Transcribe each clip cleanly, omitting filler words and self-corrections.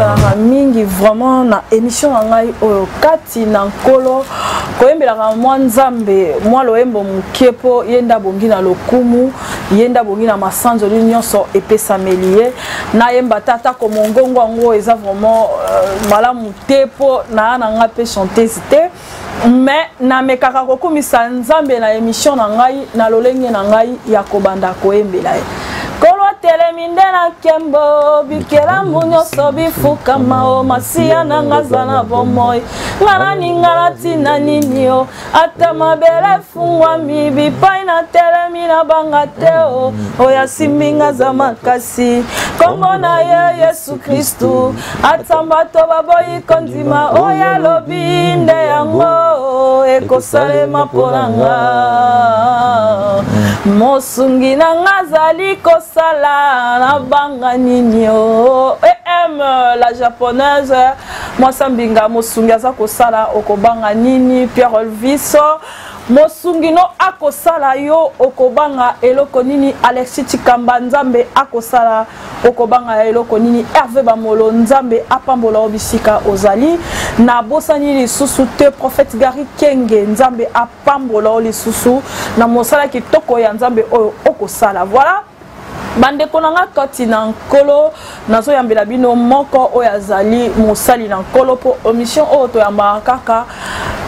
esalaka mingi vraiment na émission na ngai oyo kati na nkolo koyembelaka mwa nzambe mwa loyembo mokie po yenda bongi na lokumu yenda bongi na masanzoli nyonso epesameli ye nayemba tata ko mongongo yango eza vraiment malamu te po na nga pe chanteuse te mais namekaka kokumisa nzambe na émission na ngai na lolenge na ngai ya kobanda koyembela ye kolo teleminde na kembo bikela munyoso bifukama o masia na ngazana bomoi ngana ningala tina ninio ata mabele fungwa mibi paina telemi na bangateo oya simbinga za makasi kombo na ye Yesu Kristu atambato baboyi kondima oya lobinde yango ekosalema poranga mosungi na ngazali kosala na banga ninio la japonaise moi sambinga mosungi aza kosala okobanga nini Pierre Elviso mosungi no akosala yo okobanga eloko nini Alexis Chikamba nzambe akosala okobanga eloko nini Hervé Bamolo nzambe apambola obisika ozali na bosani lisusu te prophète Gary Kenge nzambe apambola lisusu na mosala kitoko ya nzambe oyo okosala voilà bande konanga kati na nkolo nazo yambela bino moko oyo azali mosali na nkolo po émission oyo toyamba kaka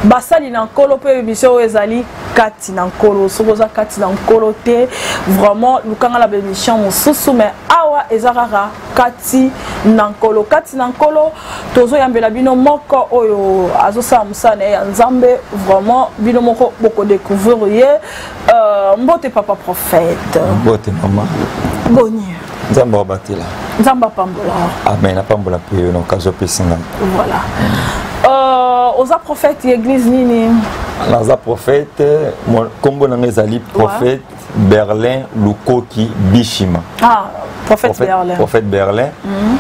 basali na nkolo po émission oyo ezali kati na nkolo sokoza kati na nkolo te vraiment lukanga la émission mosusu mais awa ezakaka kati na nkolo tozo yambela bino moko oyo azosala musana ya nzambe vraiment bino moko boko découvrir ye mbote papa prophète mbote mama boni nzamba obatela nzamba pambola amen apambola pe no kazo pesinga voilà oza prophète église nini naza prophète kombo na ngezali prophète Berlin Lukoki Bishima prophète Berlin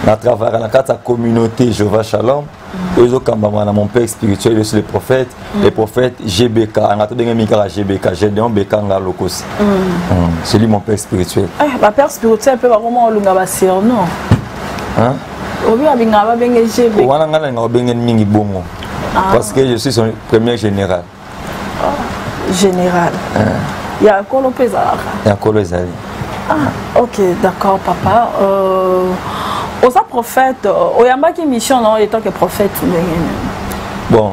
na travailler na kata communauté Jéhovah Shalom ozo kambama na mon père spirituel aussi les prophètes GBK na to denga mikara GBK Gédéon Bekanga Lokosi c'est lui mon père spirituel ma père spirituel peut vraiment olunga ba sir non hein obi abinga ba benge GBK wana ngana nga bengen mingi bongo parce que je suis son premier général il y a Kolo Pezara. Il y a Kolo Ezali. Ah, ok, d'accord, papa. Aux prophètes, au Yamba qui mission, non, en tant que prophète. Bon,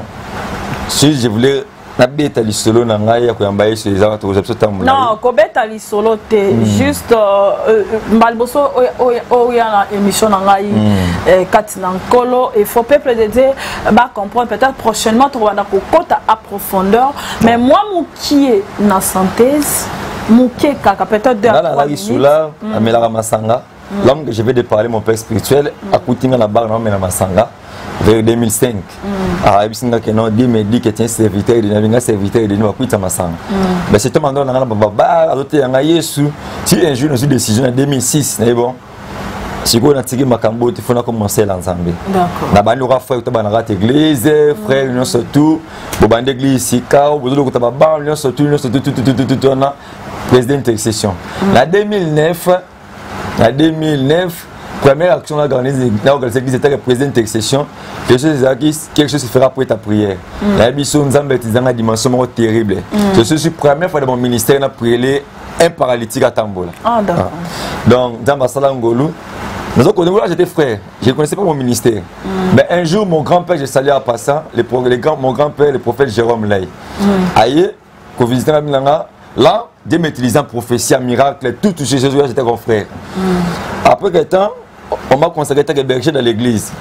si je voulais. Nabeta li solo na ngai ya koyamba sur les autres aux tambola. Non, kobeta li solo te juste malboso o ya na émission na ngai kati na nkolo il faut peuple de Dieu ba comprendre peut-être prochainement tu vas na kokota à profondeur mais moi mukie na synthèse mukie kaka peut-être de la risula amela masanga l'homme que je vais de parler mon père spirituel akutinga na bar na mena masanga vers 2005 arabisinga que non Dieu me dit que tu es serviteur de navinga serviteur de nous akuita masanga mais c'était mandon na baba azote yanga Yesu si un jour nous décision en 2006 n'est bon si ko na tiki makambo il faut na commencer l'ensemble d'accord na bandi ko frère to bana rat église frère nous surtout bo bande église sika bo zo ko baba nous surtout na président d'intercession la 2009 première action à organiser l'église était le président d'intercession quelque chose se fera après ta prière la mission nous avons dans une dimension terrible je suis la première fois dans mon ministère na prier un paralytique à Tambola donc dans Basala Ngolu j'étais frère je ne connaissais pas mon ministère mais un jour mon grand-père je saluais à passant mon grand-père le prophète Jérôme Lay aïe qu'on visitait la Milanga là Dieu m'utilisait en prophétie, en miracle, tout ce Jésus, j'étais mon frère. Après quelques temps, on m'a consacré comme berger dans l'église.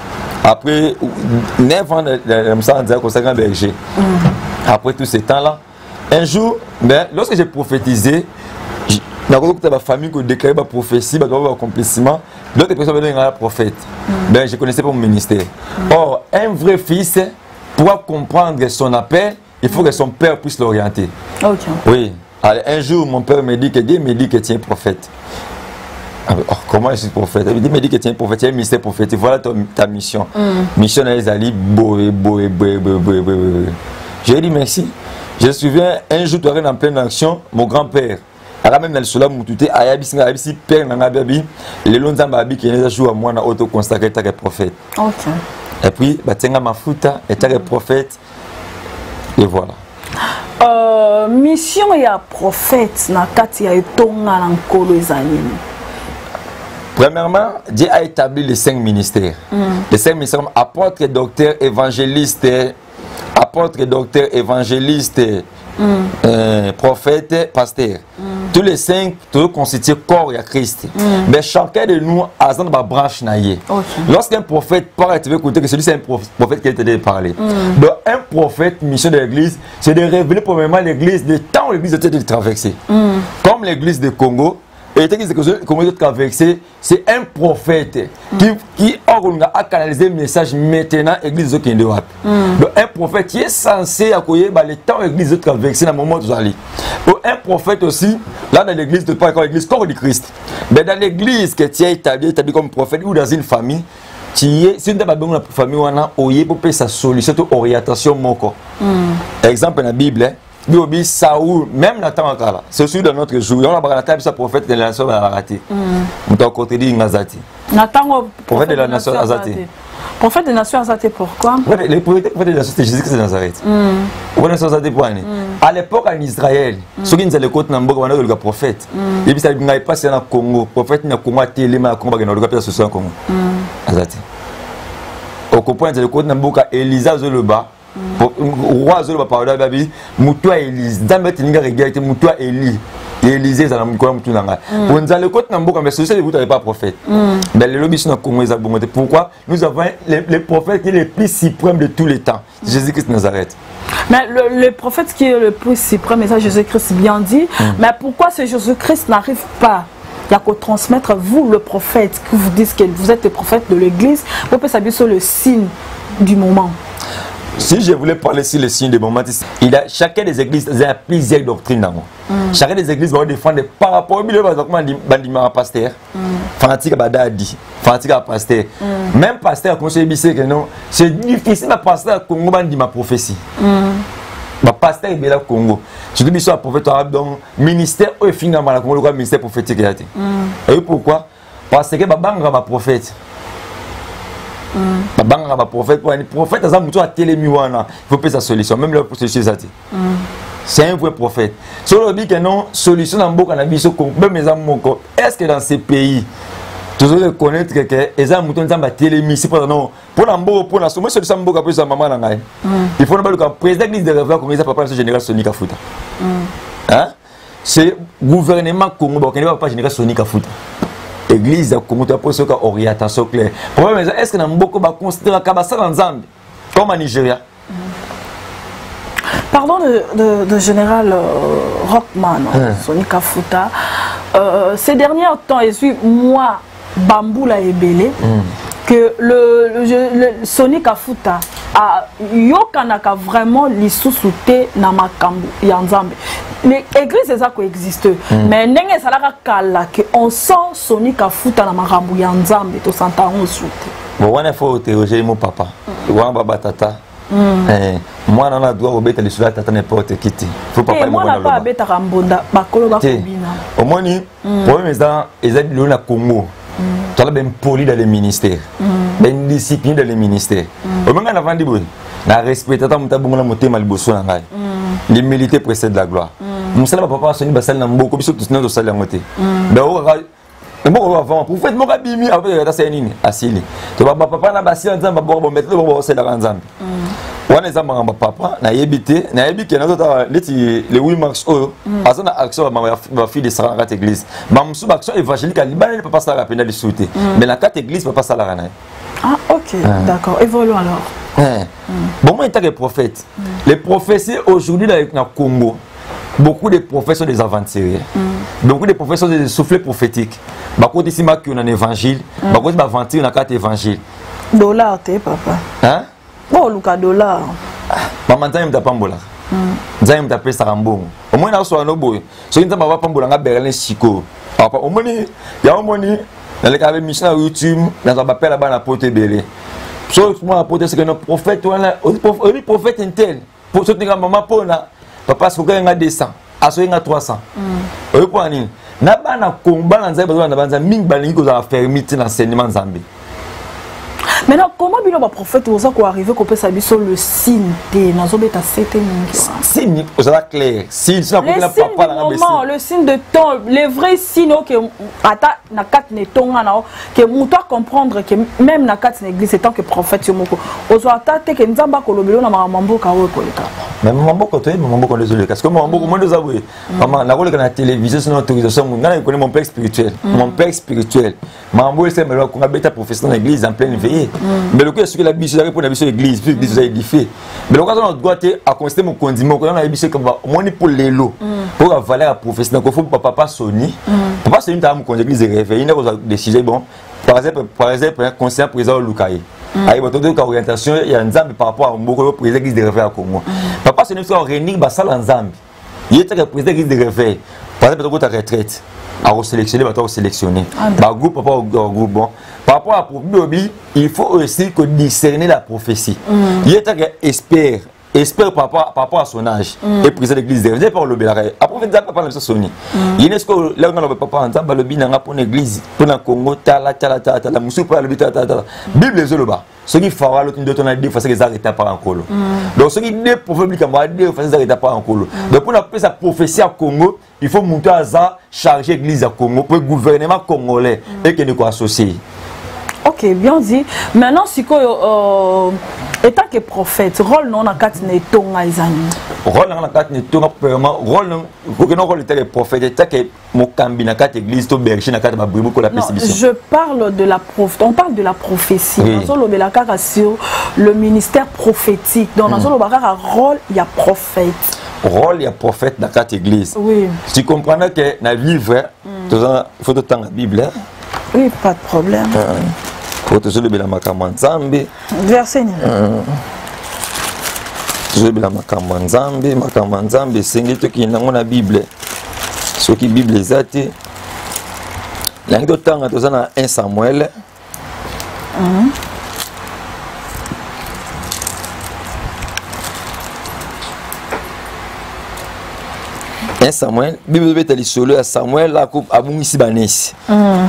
Après 9 ans, on m'a consacré comme berger. Après tout ce temps-là, un jour, lorsque j'ai prophétisé, dans ma famille qui déclarait ma prophétie, ma accomplissement, l'autre personne m'a dit un prophète. Je ne connaissais pas mon ministère. Or, un vrai fils, pour comprendre son appel, il faut que son père puisse l'orienter. Oui. Alors, un jour, mon père me dit que Dieu me dit que tu es prophète. Alors, comment je suis prophète? Il me dit que tu es prophète, tu es un ministère prophétique. Voilà ta mission. Mission à Ezali, Je lui ai dit merci. Je me souviens, un jour, tu arrives en pleine action, mon grand-père, aka même dans le sola mutute ayabisi ayabisi père na ngabi les lonzamba abi qui est jour moi na auto consacré tant que prophète. OK. Et puis batenga mafuta et tant que prophète et voilà. Mission ya prophète na kati ya etonga na nkolo ezalini. Premièrement, Dieu a établi les 5 ministères. Les 5 ministères comme apôtre, docteur, évangéliste, apôtre, docteur, évangéliste, prophète, pasteur. Tous les 5, tous constituent corps à Christ. Mais chacun de nous a une branche. Lorsqu'un prophète parle, tu veux écouter que celui c'est un prophète qui a été parlé. Donc un prophète, mission de l'église, c'est de révéler premièrement l'église, le temps où l'église était de traverser. Comme l'église de Congo. Et comment traverser, c'est un prophète qui a canalisé le message maintenant l'église qui est dehors. Donc un prophète qui est censé accueillir le temps où l'église traverser dans le moment où vous allez. Un prophète aussi, là dans l'église, de pas l'église corps de Christ. Mais dans l'église que tu as établi comme prophète ou dans une famille, tu es, si tu as besoin de famille, on a pour faire sa solution, orientation. Exemple dans la Bible. Biobi Saoul, même Nathan Akala, c'est celui de notre jour. On a parlé de prophète de la nation Azati. On t'a côté dit Ngazati. Nathan, prophète de la nation Azati. Prophète de la nation Azati, pourquoi? Le prophète de la nation, c'est Jésus-Christ de Nazareth. Prophète de la nation Azati, pour aller. À l'époque en Israël, ceux qui nous allaient côté Namboka, on a eu le prophète. Et puis ça n'a pas passé dans le Congo. Prophète n'a Congo à télé, mais à Congo, il y a le cas sur le Congo. Azati. Au point de côté Namboka, Elisa Zoloba. Roi Zolo parole babi mutua Élise Zambé tinga regardé mutua Élie Élisée ça na mutua mutu nanga pour nous aller côté namboka mais ceci vous n'avez pas prophète mais le lobby sont Congo ils ont pourquoi nous avons les prophètes qui est le plus suprême de tous les temps Jésus-Christ de Nazareth. Mais le prophète qui est le plus suprême et ça Jésus-Christ bien dit mais pourquoi ce Jésus-Christ n'arrive pas à transmettre vous le prophète que vous dites que vous êtes le prophète de l'église vous pouvez s'appuyer sur le signe du moment. Si je voulais parler sur les signes de moment, il a chacun des églises a plusieurs doctrines. Chacun des églises va défendre par rapport au milieu de pasteur, fanatique à Dadi, fanatique à pasteur. Même pasteur, comme je disais que non, c'est difficile à pasteur à Congo de ma prophétie. Ma pasteur est bien au Congo. Je dis que prophète arabe donc ministère au finalement la Congo le ministère prophétique. Et pourquoi? Parce que ma prophète. Banga prophète pour un prophète ça mutu a télémiwana il faut payer sa solution même le solution ça c'est un vrai prophète sur le dit que non solution dans beaucoup na biso même les amoko est-ce que dans ces pays toujours reconnaître que les gens mutu nzamba télémi c'est pas non pour l'ambo pour la solution mboka pour sa maman na ngai il faut le président de l'église de réveil comme ça papa le général Soni Kafuta hein c'est gouvernement Congo qui ne va pas général Soni Kafuta. Église, comment tu as posé une orientation claire. Est-ce que nous avons considéré Kabasa dans Zambie, comme en Nigeria? Pardon de général Rockman, Soni Kafuta. Ces derniers temps, et puis moi, Bamboula et Belé, que le Soni Kafuta a yokanaka vraiment l'issouté na makambu yanzambe. Les églises ça coexistent mais n'engé ça la kala que on sent Soni Kafuta na makambu yanzambe to santa on souté. Bon on a faut interroger mon papa. Wa baba tata. Moi on a droit obéter les soldats tata n'importe qui. Faut papa moi on pas obéter rambonda bakolo ba kobina. Au moins ni problème ça ezali le na Congo. Tu as bien poli dans les ministères, bien discipliné dans les ministères. Au moment où on a vendu, on a respecté l'humilité précède la gloire. Nous sommes pas soni basal na mboko biso tous na dosala ngote. Ben mboko va pour faire mboko bimi après ta senini asili. To papa na basila nzamba mboko mettre mboko c'est la nzamba. Wana nzamba papa na yebité na yebiki na tota leti le 8 mars oyo azana action ma fille de Sarah église. Ma musu action évangélique à Liban papa ça rappeler les souhaiter. Mais la carte église papa ça la rana. Ah OK, d'accord. Évoluons alors. Bon moi étant que prophète. Les prophéties aujourd'hui dans le Congo, beaucoup de prophètes sont des aventuriers. Beaucoup de prophètes sont des soufflets prophétiques. Beaucoup de ici qui ont un évangile, beaucoup de aventure dans la carte évangile. Dollar t'es papa. Hein? Bon Luka dollar. Maman nzambe mtapambola. Nzambe mtape sarambongo. Au moins na so no boy. So nzambe va pambola nga Berlin Chico. Papa au moins ya au moins dans le cas de mission à YouTube, dans un appel là-bas na porte belé. So moi la porte c'est que nos prophètes on prophète intel. Pour soutenir maman pona papa ce que nga descend. asoyenga 300 oyo kwa nini na bana komba na nzambe bazana banza mingi balingi ko za fermité na enseignement nzambe. Maintenant, comment bien le prophète vous a arrivé qu'on peut s'habiller sur le signe de Nazobeta c'était signe vous a clair signe ça pour la papa la moment le signe de temps les vrais signes que ata na kat ne tonga na que on doit comprendre que même na kat l'église tant que prophète moko ozo ata te que nzamba ko lobelo na mambo ka we ko leka mais mambo ko to mambo ko désolé parce que mambo ko monde zaboué maman na ko leka na télévision sans autorisation ngana ko mon père spirituel mambo c'est me ko ngabeta professeur dans l'église en pleine veillée. Mais le cas c'est que la biche pour la biche l'église puis l'église a édifié mais le cas on doit à constater mon condiment quand on a biche comme on est pour les lots pour la valeur professionnelle qu'il faut papa Sony papa Sony t'a mon conseil l'église réveillé il a décidé bon par exemple conseiller président Lukaï ayi boto ka orientation ya nzambe par rapport à mboko président l'église de réveil à Congo papa Sony soit réunir basal nzambe il était président l'église de réveil par exemple ta retraite à resélectionner va sélectionner ba groupe papa groupe bon par rapport à problème il faut aussi que discerner la prophétie il est espère par rapport à son âge et président de l'église de par le belare après fait ça papa la Sony il est ce que là on papa en ça le binanga pour l'église pour le Congo tala musu pour le tala bible zoloba ce qui fera l'autre de ton idée face que ça arrête pas en colo donc ce qui des prophètes comme dire face que ça arrête pas en colo donc pour appeler sa prophétie à Congo il faut monter à ça charger l'église à Congo pour le gouvernement congolais et que ne quoi associer. Ok, bien dit. Maintenant, si étant que prophète, rôle non na kat ne tonga izani. Rôle na kat ne tonga vraiment rôle non rôle était prophète étant que mokambi na kat église to berger na kat ba bribo ko la persécution. Je parle de la prophétie. On parle de la prophétie. Dans le belaka sur le ministère prophétique. Donc dans le belaka rôle il y a prophète. Rôle il y a prophète na kat église. Oui. Tu comprends que na livre il faut de temps la Bible. Oui, pas de problème. Verset Makambanzambe sengi to ki nango na Bible soki Bible ezate langi to tanga to na 1 Samuel 1 Samuel Bible betali solo ya Samuel la coupe abungisi banesi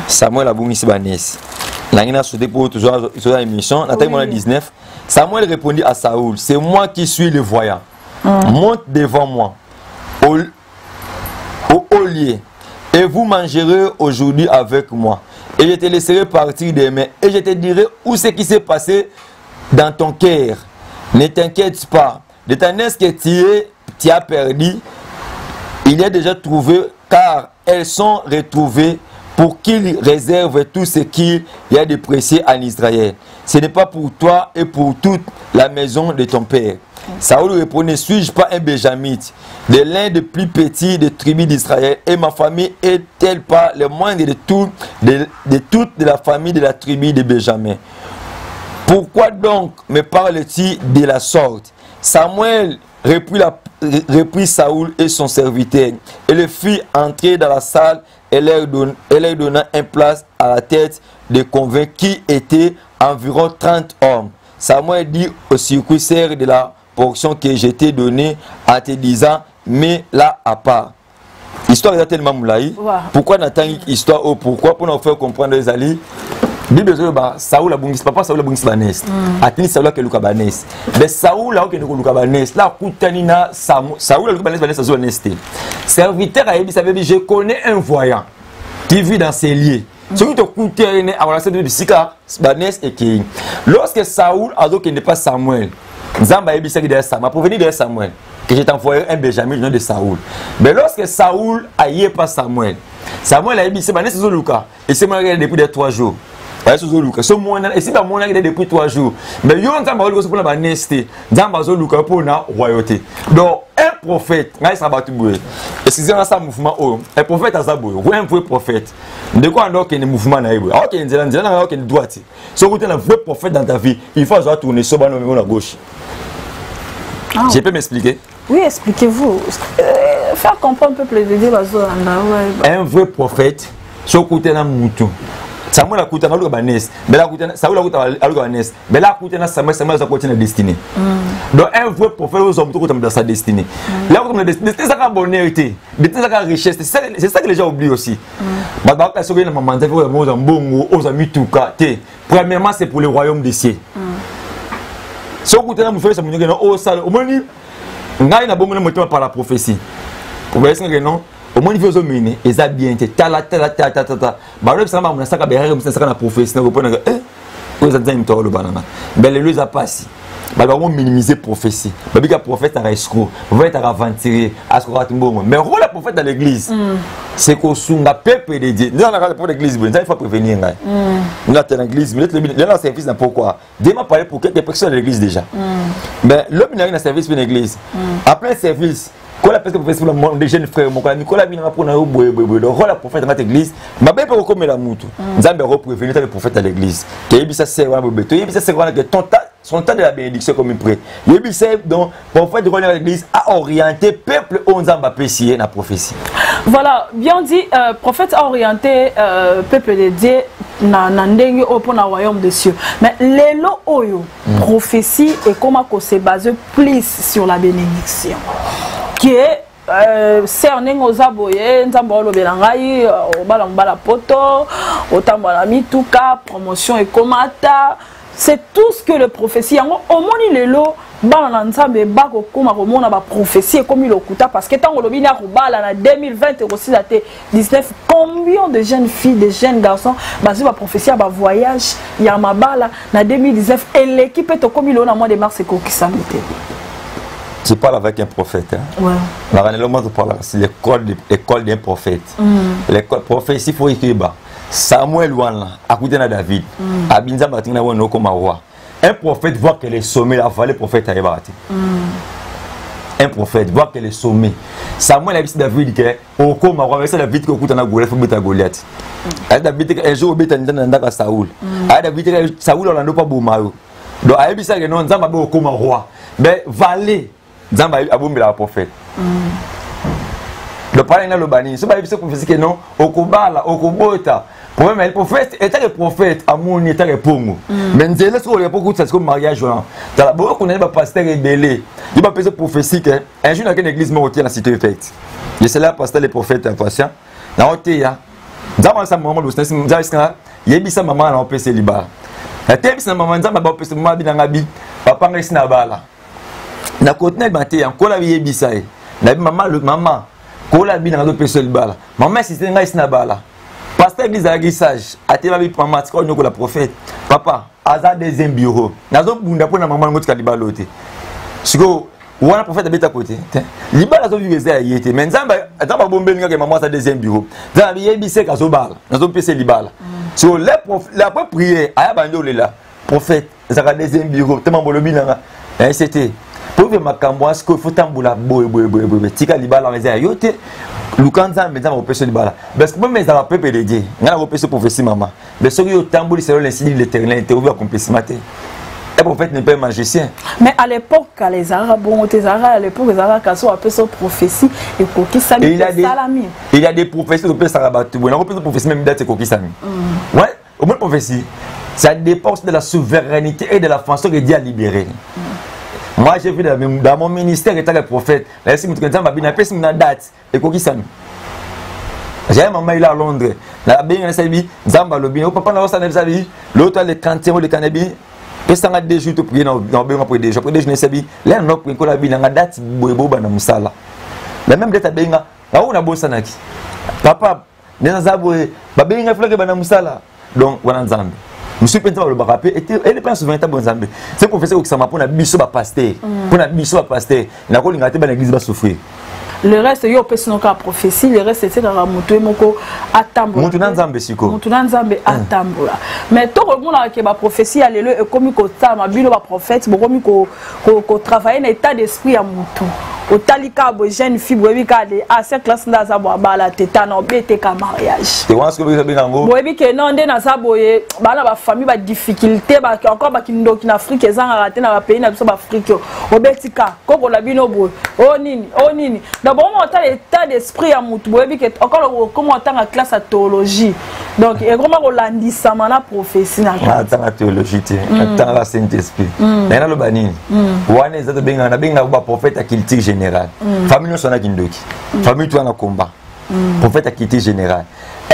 Samuel abungisi banesi L'année sauté pour toujours sur l'émission, la taille 19. Samuel répondit à Saoul, c'est moi qui suis le voyant. Monte devant moi au lieu et vous mangerez aujourd'hui avec moi. Et je te laisserai partir demain et je te dirai où c'est qui s'est passé dans ton cœur. Ne t'inquiète pas. De ta naissance que tu as perdu, il est déjà trouvé car elles sont retrouvées pour qu'il réserve tout ce qu'il y a de précieux en Israël. Ce n'est pas pour toi et pour toute la maison de ton père. Saoul répondit, suis-je pas un Benjamite, de l'un des plus petits des tribus d'Israël, et ma famille est-elle pas le moindre de toute la famille de la tribu de Benjamin? Pourquoi donc me parles-tu de la sorte? Samuel reprit Saoul et son serviteur et le fit entrer dans la salle et leur donna une place à la tête des convaincus qui étaient environ 30 hommes. Samuel dit au circuitaire de la portion que je t'ai donnée en te disant, mais là à part. L'histoire est tellement moulaï. Pourquoi n'attend histoire ou pourquoi pour nous faire comprendre les alliés? Bible Saoul a bungisi papa Saoul a bungisi banès. Atini Saoul a keluka banès. Mais Saoul a keluka banès. Là kutani na Saoul a keluka banès Saoul nesté. Serviteur a dit ça veut dire je connais un voyant qui vit dans ces lieux. Ce qui te coûte à la scène de Sika banès et qui. Lorsque Saoul a dit qu'il n'est pas Samuel. Nzamba a dit ça derrière Samuel. Pour venir derrière Samuel que j'ai envoyé un Benjamin du nom de Saoul. Mais lorsque Saoul a dit pas Samuel. Samuel a dit c'est banès Zoluka et c'est moi depuis 3 jours. Ce mois-là, et c'est pas mon avis depuis 3 jours. Mais il y a un temps où on a nesté, pour la royauté. Donc, un prophète, excusez-moi, ça mouvement, un prophète a zaboué, ou un vrai prophète. De quoi on a un mouvement naïf? Alors qu'il y a une droite. Si vous êtes un vrai prophète dans ta vie, il faut tourner sur la gauche. Je peux m'expliquer? Oui, expliquez-vous. Faire comprendre un peu plus de dire un vrai prophète, sur le côté d'un mouton. Samuel a coûté à Banes, mais la coûté Samuel a coûté à Banes, mais la coûté à Samuel a coûté à destinée. Donc un vrai prophète aux hommes tout dans sa destinée. Là où on a destinée, c'est ça qui a bonheur, c'est ça qui a richesse, c'est ça que les gens oublient aussi. Bah bah parce que les mamans disent que aux ambongo, aux amis tout cas, premièrement c'est pour le royaume des cieux. Si on coûte à nous faire ça, on dit non, au sale, au moins on a bongo le par la prophétie. Pour voir que non. Au moins niveau zomine et ça bien été tala bah le ça m'a ça ka berre comme ça na prophétie na repona aux adzan to le banana ben les a passé bah on minimiser prophétie bah bika prophète à escroc va être aventurier à ce qu'on bon mais rôle la prophète dans l'église c'est qu'on sunga peuple de Dieu dans la pour l'église bon il faut prévenir là on a dans l'église mais le service n'a pourquoi demain parler pour quelques personnes de l'église déjà ben l'homme n'a rien à service pour l'église après service quand la personne professe pour le jeune frère mon ami quand la vie n'a pas na boy le rôle la prophète dans l'église ma ben pas comme la mutu nzambe reprévenir le prophète à l'église que yebisa c'est wa bobeto yebisa c'est quoi que ton temps son temps de la bénédiction comme il prie yebisa donc prophète de l'église a orienté peuple au nzamba pécier na prophétie. Voilà, bien dit, prophète a orienté peuple de Dieu na ndenge au pour le royaume des cieux. Mais l'élo oyo prophétie et comment qu'on se base plus sur la bénédiction. Qui est cerné aux aboyés, nzamba lobelangai, obala poto, otambala mituka, promotion et komata. C'est tout ce que le prophétie. Au moins les lots, bala nzambe bako kuma komona ba prophétie comme il okuta parce que tant lobini a bala na 2020 aussi la 19 combien de jeunes filles, de jeunes garçons basé ba prophétie ba voyage ya mabala na 2019 et l'équipe est comme il a mois de mars ko kisamite. Tu parles avec un prophète. Ouais. C'est l'école d'un prophète. L'école prophétie, il faut écrire. Samuel Wana, à côté de David, Abinza Matina Wano comme roi. Un prophète voit que les sommets, la vallée prophète a ébarqué. Un prophète voit que les sommets. Samuel a dit David que au comme roi, mais c'est David qui écoute un Goliath, il faut mettre Goliath. David un jour il a Saoul. David Saoul on n'a pas Boumaro. Donc a dit ça que non, Zamba au comme roi. Mais vallée Zamba a bombé la prophète. Le parler dans le bani, c'est pas une prophétie que non, au Kobala, au Kobota. Pour même le prophète était le prophète, Amoun était le pongo. Mais nous laisse sur l'époque où c'est comme mariage. Dans la boue qu'on a pas pasteur rebellé. Il va passer prophétie que un jour dans une église m'a la cité faite. Et c'est là pasteur les prophètes impatients. Dans hôtel ya. Dans sa maman le sens ça il y a sa maman en PC liba. La thème sa maman dans ba PC maman bi na bi papa ngesi na bala. Na côté maté encore la vie bisaï. La maman le maman kola bi na do PC liba. Maman si c'est ngesi na bala. Pasteur église à guissage a été ma maman quand on la prophète papa aza deuxième bureau nazo bunda pour na maman ngoti kaliba loté siko wana prophète abeta côté liba nazo viveza yete mais nzamba ataba bombe ngaka maman sa deuxième bureau nzamba yebise kazo bala nazo pese libala so la prière aya bando lela prophète zaka deuxième bureau tellement bolobi nanga c'était pour que makambo asko faut tambula boy tika libala meza yote Lukanza maintenant au péché de bala. Parce que même dans la peuple de Dieu, on a au péché prophétie maman. Mais ceux qui ont tambour selon l'insigne de l'Éternel était ouvert comme pessimité. Un prophète n'est pas un magicien. Mais à l'époque, quand les Arabes, à l'époque, les Arabes ont appelé ça prophétie et Koki Sami. Il y a des prophéties de Pessarabatou. On a repris des prophéties même d'être Koki Sami. Ouais, au moins prophétie, ça dépend de la souveraineté et de la façon que Dieu a libéré. Moi j'ai vu dans mon ministère étant le prophète. Là si je suis une date et quoi qui ça. J'ai un maman il à Londres. La bien ça dit Zamba lobi. Papa na ça na dit l'autre le 30e le cannabis. Pesa nga 2 jours to prier na bien après déjà. Après déjeuner ça dit là non pour ko la bi na date boyebo bana musala. La même date benga. Na una bossa naki. Papa nena zaboye ba benga flake bana musala. Donc wana Nzambe. Monsieur Penta le barapé était elle est pas souvent ta bonne Nzambe. C'est professeur qui ça m'a pour na biso ba pasteur. Pour na biso ba pasteur. Na ko linga te ba l'église ba souffrir. Le reste yo personne ka prophétie, le reste c'est dans la moto moko atambola. Moto Nzambe siko. Moto Nzambe atambola. Mais to remona ke ba prophétie alelo e komi ko ta ma bilo ba prophète, bo komi ko travailler na état d'esprit ya moto. Au talika bo jeune fille boyebi ka de a cette classe na za bo bala teta na obete ka mariage. Te wansko be be nango. Boyebi ke non de na za boye bana ba famille ba difficulté ba encore ba kindo ki na Afrique ezanga raté na ba pays na biso ba Afrique. Obetika koko la bino boye. Oh nini. mais bon on a l'état d'esprit à mutu boyebi que encore comment on a classe à théologie donc et comment on landisa mana prophétie na attends la théologie attends la Saint-Esprit na lo banini wana ezata benga ba prophète à culture générale famille sona kindoki famille toi na combat prophète à culture générale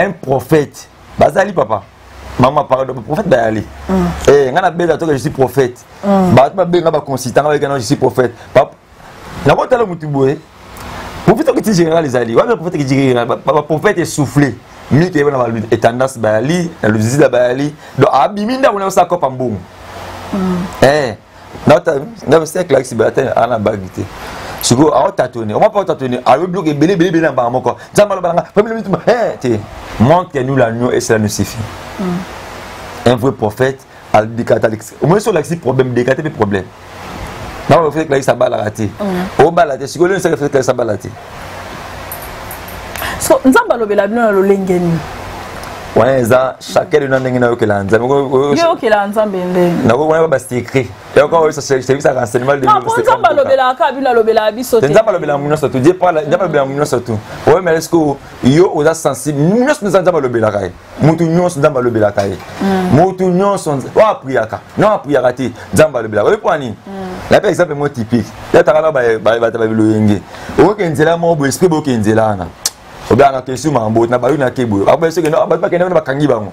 un prophète bazali papa maman parle de prophète bayali eh ngana beza to que je suis prophète ba benga ba consistant avec je suis prophète papa na ko tala mutu boye prophète qui général les alliés ouais prophète qui général prophète est soufflé mi ke na balu etendance bayali na luzizi da bayali donc abiminda on a ça ko pambongo na c'est là que c'est bataille ana bagité sugo a tatone on va pas tatone a bloqué belé na ba moko nzamba balanga famille mutu montre-nous l'agneau et cela nous suffit un vrai prophète a décaté au moins sur l'axi problème décaté les problèmes. Non, on fait que ça va la rater. Au balade, si vous voulez, que ça va la rater. So, nous avons le bien le lingeni. Ouais, ça, chacun de nous a que l'anza. Yo que l'anza bende. Na ko wana ba stikri. Et encore ça service à renseignement de l'université. Ah, nous avons le bien ka bina le bien biso. Nous avons le bien muno surtout. Dieu parle, nous avons le bien muno surtout. Ouais, mais est-ce que yo oza sensible. Nous avons le bien kai. Mutu nyons nous avons le bien kai. Mutu nyons wa priaka. Non priaka ti. Nous avons le bien. Ouais, pour ani. Là par exemple moi typique. Là ta kana ba le yenge. O kenzela mo bo esprit bo kenzela na. Oba na kesu mambo na bayu na kebo aba se ke no aba ke na bakangi bango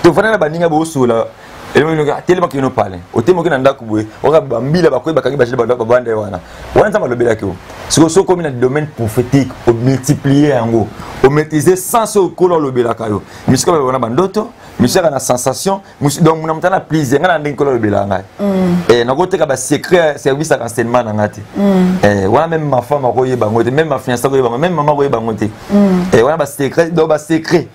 to fana na baninga bo sula elimo no tele bakino pale o temo ke na ndako boye o ka bambila bakoyi bakangi bashile babanda wana wana nzamba lobela ke o siko comme na domaine prophétique o multiplier yango o maîtriser sans ce kolo lobela kayo misika ba wana bandoto misika na sensation donc muna mutana plaisir ngana ndenge kolo lobela ngai na ko teka ba secret service à renseignement na ngati wana même ma femme ko yeba ngote même ma fiancée ko yeba même maman ko yeba ngote wana ba secret do ba secret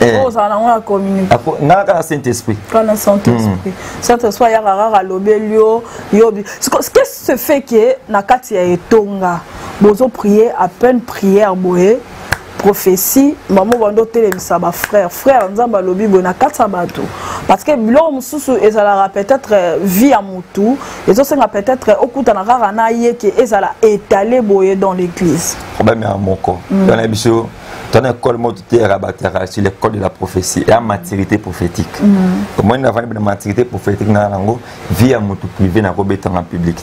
oh ça na on communiquer ngaka Saint-Esprit kana Saint-Esprit Saint-Esprit ya rara lobelio yobi qu'est-ce que se fait que na kati ya etonga bozo prier à peine prière boye prophétie maman bando telemisa ba frère nzamba lobi bo na katsa bato parce que bilo mususu ezala peut-être vie à mutu ezo senga peut-être okuta na rara na yeke ezala étalé boye dans l'église problème ya moko dans la biso ton école modité rabatera sur l'école de la prophétie et la maturité prophétique comment on a fait de maturité prophétique na rango vie à mutu privé na robeta en public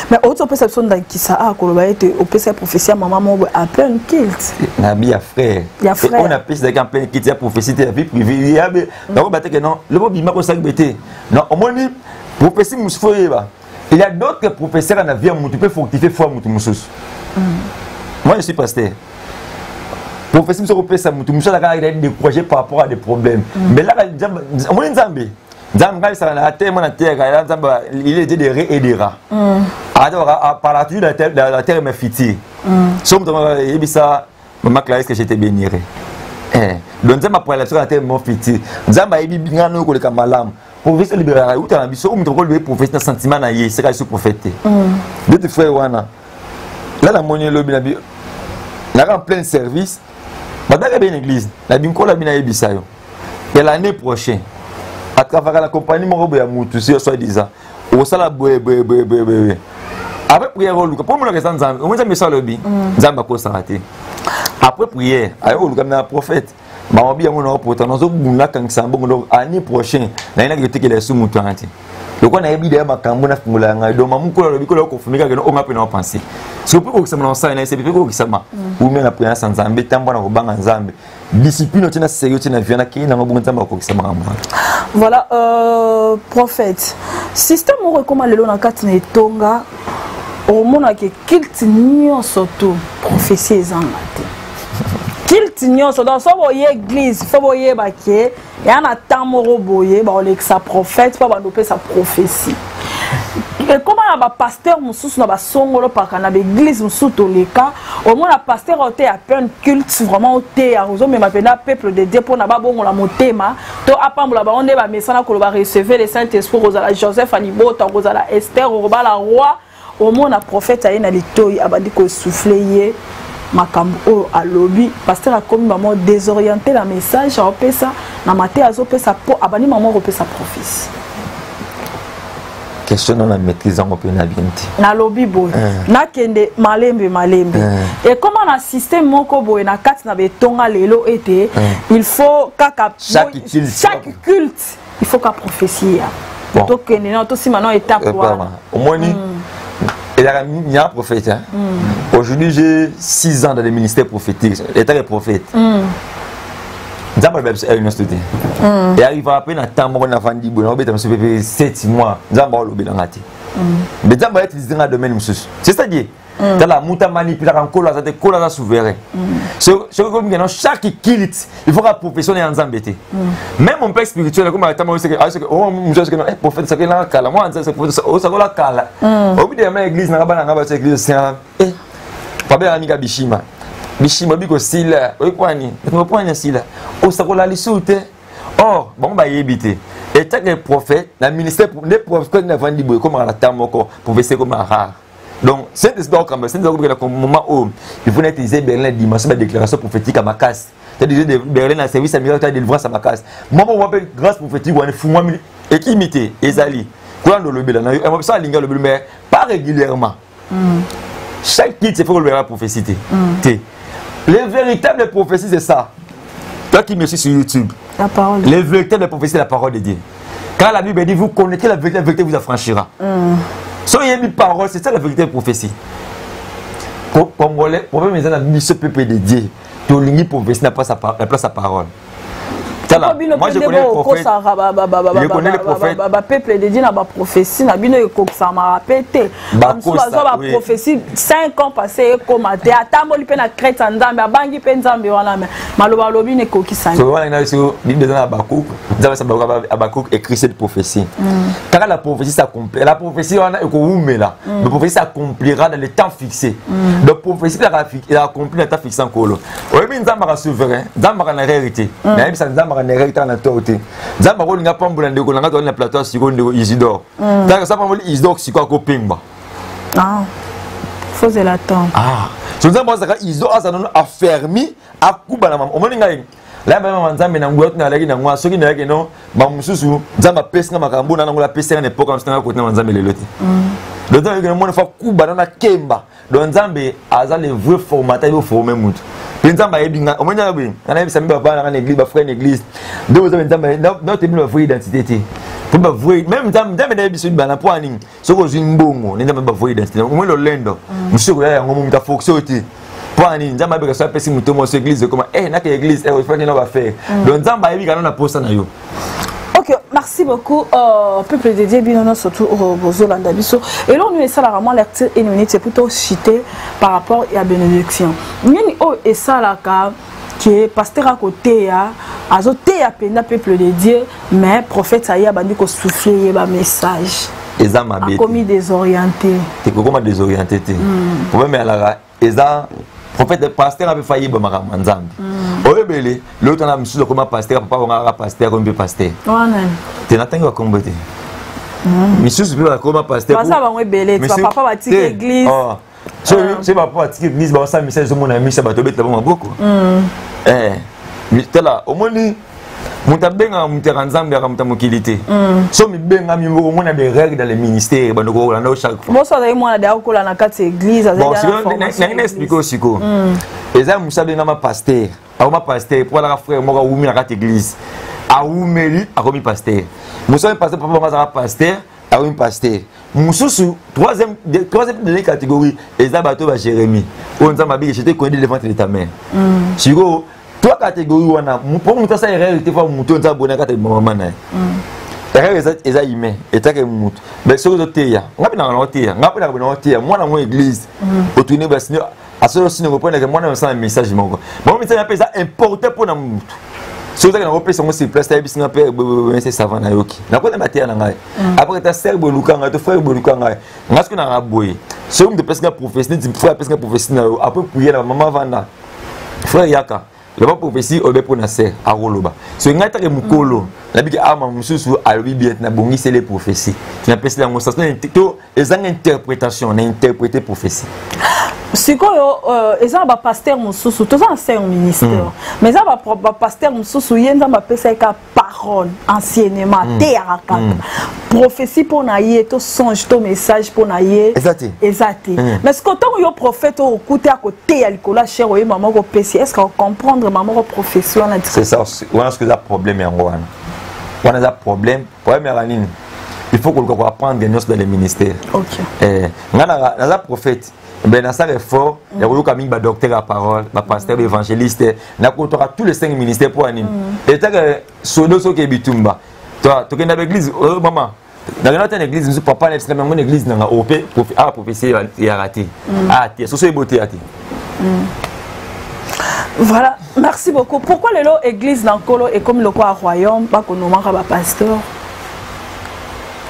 mais autre perception dans qui ça a koloba été au PC prophétie maman mo à plein kilt na bi ya frère on a plus de en plein kilt ya prophétie la vie privée ya donc ba que non le bima ko sak bete non au moins prophétie musfoyeba il y a d'autres professeurs dans la vie à mutu peut fortifier foi mutu musus moi je suis pasteur prophétie se repère ça mutu musu la a découragé par rapport à des problèmes mais là on est nzambe nzambe ça na terre na terre il est de réaider alors par la de la terre me fiti somme et bisa maman Clarisse que j'étais béniré donc nzambe pour la terre me fiti nzambe ibi ngano ko le kamalam prophétie libéral ou ta biso on ko le prophétie sentiment na yé c'est ka prophète de frère wana là la monnaie lobi na bi na en plein service madame bien église la binko la bina yebisa yo et l'année prochaine à travers la compagnie Morobo ya mutu soit disant au sala boé après prière au luka pour moi restant nzambe on nzambe ça lobi nzamba ko sarate après prière ayo luka na prophète ba obi yango na portant no zo buna kan sambo ndo année prochaine na ina gete kele su mutu anti loko na yebi de makambo na fungula ngai do mamu ko lobi ko ko fumika ke no onga pe na penser so pe ko kisama na sa na se pe ko kisama ou me na prière sans nzambe tambo na ko banga nzambe discipline tina sérieux tina viana ki na ngobunga nzamba ko kisama ngamba. Voilà, prophète. Système où comment le long kati na tonga au mona ke kiltinyo soto prophétie ezangate. Kiltinyo soto dans so boye église, faut boye baké ya na tamoro boye ba olexa prophète pas bandoper sa prophétie. Et comment un pasteur mususu na ba songolo par na l'église mususu toleka au moins la pasteur oté à peine culte vraiment oté à ozo même apena peuple de Dieu pour na ba bongo la motema to apambola ba onde ba mesana ko ba recevoir le Saint-Esprit rozala Joseph Anibota rozala Esther rozala roi au moins na prophète ayena litoyi abandi ko souffler yé makambo a lobby pasteur a comme maman désorienter la message a opesa na maté azo pesa po abandi maman opesa prophétie. question on a maîtrise en peu na bien na lobby boy na kende malembe et comment na système moko boy na kati na betonga lelo été il faut chaque culte il faut qu'à prophétie to kende na to si maintenant étape au moins il y a un prophète aujourd'hui j'ai 6 ans dans le ministère prophétique état de prophète Nzamba est une studie. Et arrive à peine à temps où on a vendu bon, on a 7 mois. Nzamba a lobé dans la tête. Mais Nzamba est utilisé dans le domaine monsieur. C'est-à-dire, dans la montagne manipulée en cola, ça te cola souverain. Chaque culte, il faut que professionnel en Nzamba. Même mon père spirituel, comme à temps où c'est que oh mon Dieu, c'est prophète, c'est que là kala, moi c'est prophète, oh ça là kala. Au bout de la église, na ba na ba église, c'est pas bien amiga bishima. Bishima biko sila oikwani ngopwanya sila osakola lisute or bon ba yebité et tant que prophète la ministère des prophètes na vandi boy comme la tamoko professeur comme rare donc c'est des donc comme c'est des moment où il faut utiliser Berlin dimanche ba déclaration prophétique à ma casse c'est-à-dire de Berlin na service miracle de délivrance à ma casse moi on appelle grâce prophétique on fou moi et qui imiter ezali quoi dans le bel na on ça linga le bel mais pas régulièrement chaque kit c'est faut le la prophétie les véritables prophéties, c'est ça. Toi qui me suis sur YouTube. La parole. Les véritables prophéties, c'est la parole de Dieu. Quand la Bible dit, vous connaîtrez la vérité vous affranchira. Soyez mis parole, c'est ça la vérité prophétie. Congolais, problème est dans la mission peuple de Dieu. Tout le monde prophétie n'a pas sa parole. Moi je connais le prophète. Je connais le prophète. Peuple de Dieu n'a pas prophétie. N'a bien que ça m'a répété. Prophétie 5 ans passés comme à Tambo li pe na crête en Zambie, à Bangi pe Zambie wana mais maloba lobi ne koki sang. So wana na so Bible dans Habakkuk, Nzambe sa Habakkuk écrit cette prophétie. Quand la prophétie s'accomplit, la prophétie wana ekoumela. La prophétie s'accomplira dans le temps fixé. La prophétie la accompli dans le temps fixé en colo. Oui, Nzambe est souverain, Nzambe a hérité. Mais ça Nzambe a hérité en autorité. Nzambe ko linga pambula ndeko na ngato na plateau siko ndeko Isidore. Tant ça pambula Isidore siko akopimba. Ah. Faut l'attendre. Ah. Je vous dis que Isidore a affermi à Kuba la maman. On m'a dit là maman Nzambe na ngwa na laki na ngwa soki na yake no ba mususu Nzambe pesa na makambo na ngula pesa na époque na côté na Nzambe leloti. Le temps que mon fa Kuba na Kemba. Donc Nzambe aza le vrai formateur il faut former mutu. Nzambe ayebinga o manya be na yebisa mbe baba na église ba frère église. De vous avez Nzambe na te bila vraie identité. Pour ba vrai même Nzambe na yebisa bana po aning. Soko zimbongo Nzambe ba vraie identité. O mo lo lendo. Musuku ya ngomo muta foxoti. Pour aning Nzambe be ka so pesi muto mo église comme na que église e fa na ba faire. Donc Nzambe ayebika na posta na yo. Ok, merci beaucoup. Peuple de Dieu, bien surtout au Bozolanda Bisso. Et là, nous essayons vraiment l'acteur et nous c'est plutôt cité par rapport à la bénédiction. Nous et ça là qui est pasteur à côté à azoté à peine peuple de Dieu, mais prophète ça y a bandi ko souffler un message. Eza mabé. Commis désorienté. T'es comment désorienté t'es. Problème à la eza prophète pasteur a failli ba makama Nzambe. Oyebele l'autre na misusu comme pasteur papa on a pasteur comme pasteur. Wana. Tu n'attends pas combattre. Misusu pe comme pasteur. Ça va oyebele papa va tirer église. Oh. C'est papa va tirer église ba ça message de mon ami ça va te mettre bon beaucoup. Mais là au moins ni mutabenga mutaranzambe akamta mukilité. So mi benga mi mo mona des règles dans les ministères ba ndoko la chaque fois. Bon ça d'ailleurs moi da okola na kati église azali na formation. Na expliquer aussi ko. Eza musabe na ma pasteur. Auma pasteur pour la frère mo ka umi na kati église. A umeli akomi pasteur. Musabe pasteur papa mo za pasteur, a umi pasteur. Mususu troisième de catégorie eza bato ba Jérémie. On za mabi j'étais connu devant ta mère. Siko trois catégories wana pour muta ça erreur était pas muto nza bona kata maman na. Erreur eza humain eta ke mutu. Mais ce que teya, ngapi na teya, ngapi na teya, moi na mon église. Otourner ba seigneur à ce aussi ne comprendre que moi na un message moko. Bon message appelle ça important pour na mutu. Si vous avez un peu de place, vous avez un peu savant na yoki. Na quoi de matière na ngai. Après ta sœur bolukanga, ton frère bolukanga. Ngas que na raboy. Si vous de presque professionnel, tu frère presque professionnel. Après prier la maman vanda. Frère yaka. Le pas prophétie obe pour na sœur a roloba. Si ngata ke mukolo, la bi ke ama mususu albi bien na bongi c'est les prophéties. Tu na pesi la ngosasno to ezanga interprétation, na interpréter prophétie. sikoyo eza ba pasteur mususu toza ancien ministère mais eza ba pasteur mususu yenza ba pesa ka parole anciennement te yakaka prophétie pour na ye to songe to message pour na ye exact mais ce que tant yo prophète au côté à côté ya likola cher oye maman ko pesi est-ce qu'on comprendre maman ko profession na c'est ça on a ce que ça problème yango wana on a problème ya nini il faut qu'on apprendre des notions dans les ministères. OK. Ngana na prophète ben dans ça effort il y a eu comme ba docteur à parole, ba pasteur évangéliste, na ko tous les 5 ministères pour anime. Et tant que sodo so ke bitumba. Toi to kenda l'église maman. Dans une église nous papa l'extrêmement une église na OP prophétie ya raté. Ah tie so beauté até. Voilà, merci beaucoup. Pourquoi l'église Nankolo est comme le royaume pas qu'on nomma ba pasteur?